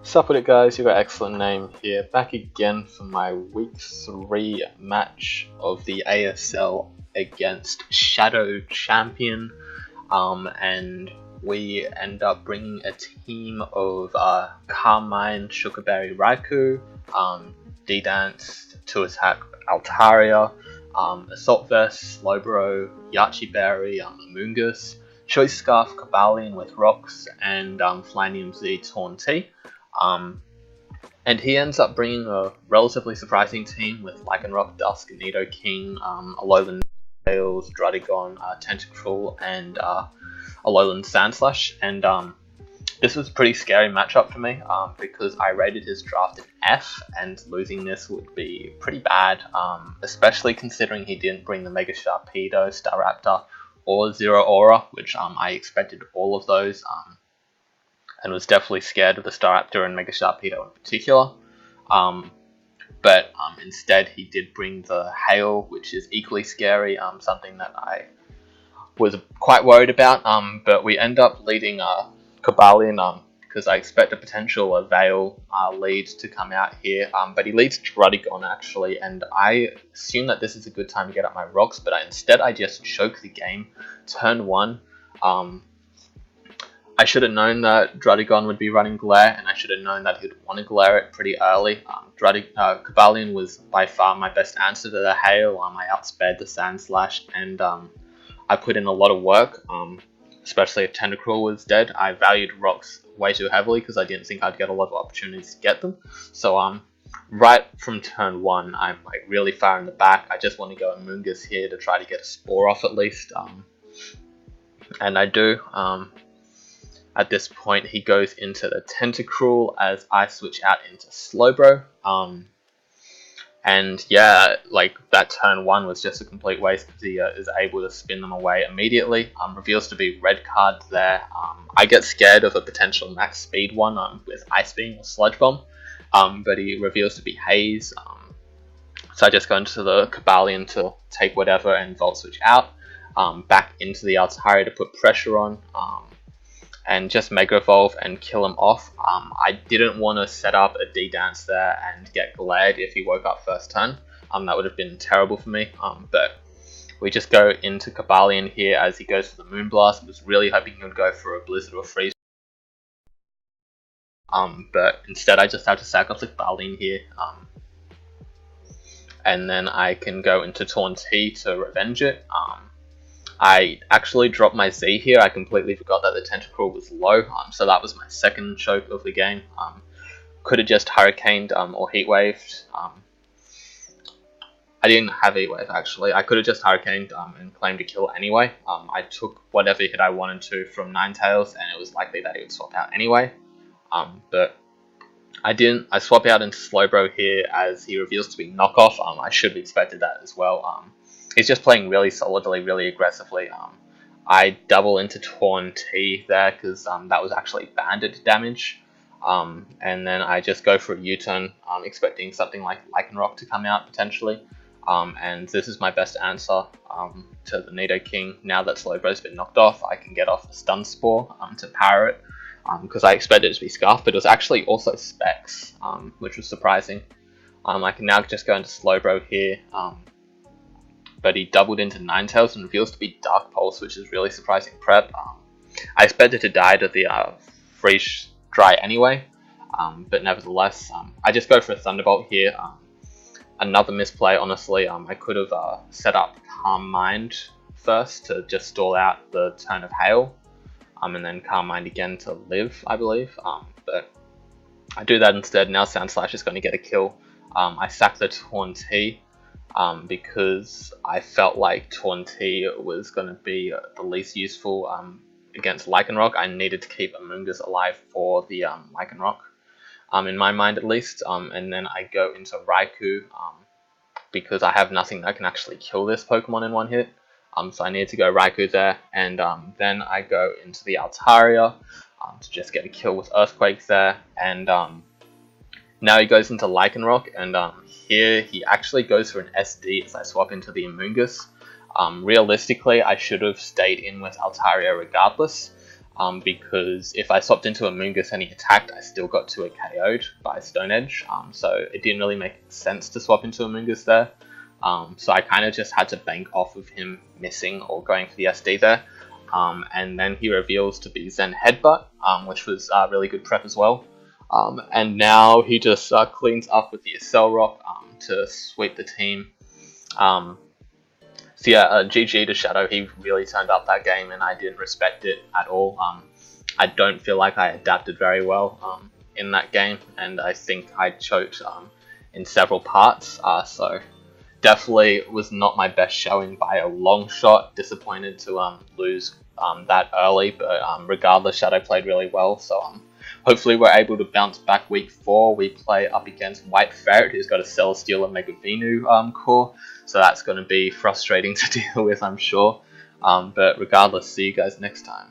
Sup with it, guys, you got excellent name here, back again for my week 3 match of the ASL against Shadow Champion, and we end up bringing a team of Carmine, Sugarberry, Raikou, D-Dance to attack Altaria, Assault Vest, Slowbro, Yachiberry, Amoonguss, Choice Scarf, Kabalion with Rocks, and Flanium Z Taunty. And he ends up bringing a relatively surprising team with Lycanroc, Dusk, Nidoking, Alolan Tails, Druddigon, Tentacruel, and Alolan Sandslash. And this was a pretty scary matchup for me because I rated his draft an F, and losing this would be pretty bad, especially considering he didn't bring the Mega Sharpedo, Staraptor, or Zero Aura, which I expected all of those. And was definitely scared of the Staraptor and Mega Sharpedo in particular. But instead he did bring the Hail, which is equally scary, something that I was quite worried about. But we end up leading Kabalion because I expect a potential Veil lead to come out here. But he leads Druddigon actually, and I assume that this is a good time to get up my rocks, but instead I just choke the game. Turn 1. I should have known that Druddigon would be running Glare, and I should have known that he would want to Glare it pretty early. Kabalion was by far my best answer to the Hail. I outspared the Sandslash, and I put in a lot of work, especially if Tentacruel was dead. I valued Rocks way too heavily because I didn't think I'd get a lot of opportunities to get them. So right from turn 1, I'm like really far in the back. I just want to go Amoonguss here to try to get a Spore off at least, and I do. At this point, he goes into the Tentacruel as I switch out into Slowbro. And yeah, like that turn 1 was just a complete waste because he is able to spin them away immediately. Reveals to be red card there. I get scared of a potential max speed one with Ice Beam or Sludge Bomb, but he reveals to be Haze. So I just go into the Kabalion to take whatever and Volt Switch out. Back into the Altaria to put pressure on. And just Mega Evolve and kill him off. I didn't want to set up a D-Dance there and get glared if he woke up first turn. That would have been terrible for me. But we just go into Kabalion here as he goes for the Moonblast. I was really hoping he would go for a Blizzard or Freeze. But instead I just have to sack off the Kabalion here. And then I can go into Taunty to revenge it. I actually dropped my Z here. I completely forgot that the Tentacruel was low, so that was my second choke of the game. Could have just Hurricaned or Heatwaved. I didn't have Heatwave actually. I could have just Hurricaned and claimed a kill anyway. I took whatever hit I wanted to from Ninetales, and it was likely that he would swap out anyway. But I didn't. I swap out into Slowbro here as he reveals to be Knockoff. I should have expected that as well. He's just playing really solidly, really aggressively. I double into Taunty there because that was actually banded damage. And then I just go for a U-turn, expecting something like Lycanroc to come out potentially. And this is my best answer to the Nidoking. Now that Slowbro's been knocked off, I can get off a Stun Spore to power it. Because I expected it to be Scarf, but it was actually also Specs, which was surprising. I can now just go into Slowbro here. But he doubled into Ninetales and reveals to be Dark Pulse, which is really surprising prep. I expected to die to the Freeze Dry anyway, but nevertheless, I just go for a Thunderbolt here. Another misplay, honestly. I could have set up Calm Mind first to just stall out the turn of Hail, and then Calm Mind again to live, I believe. But I do that instead. Now Sandslash is going to get a kill. I sack the Taunty. Because I felt like Taunty was going to be the least useful against Lycanroc. I needed to keep Amoonguss alive for the Lycanroc, in my mind at least. And then I go into Raikou because I have nothing that can actually kill this Pokemon in one hit. So I need to go Raikou there, and then I go into the Altaria to just get a kill with Earthquake there, and now he goes into Lycanroc, and here he actually goes for an SD as I swap into the Amoonguss. Realistically, I should have stayed in with Altaria regardless, because if I swapped into a Moongus and he attacked, I still got to a KO'd by Stone Edge, so it didn't really make sense to swap into a Moongus there. So I kind of just had to bank off of him missing or going for the SD there. And then he reveals to be Zen Headbutt, which was really good prep as well. And now he just cleans up with the Accel Rock to sweep the team. So yeah, GG to Shadow. He really turned up that game, and I didn't respect it at all. I don't feel like I adapted very well in that game, and I think I choked in several parts. So definitely was not my best showing by a long shot. Disappointed to lose that early, but regardless, Shadow played really well. So hopefully we're able to bounce back week 4. We play up against White Ferret, who's got a Celestial and Mega Venu core. So that's going to be frustrating to deal with, I'm sure. But regardless, see you guys next time.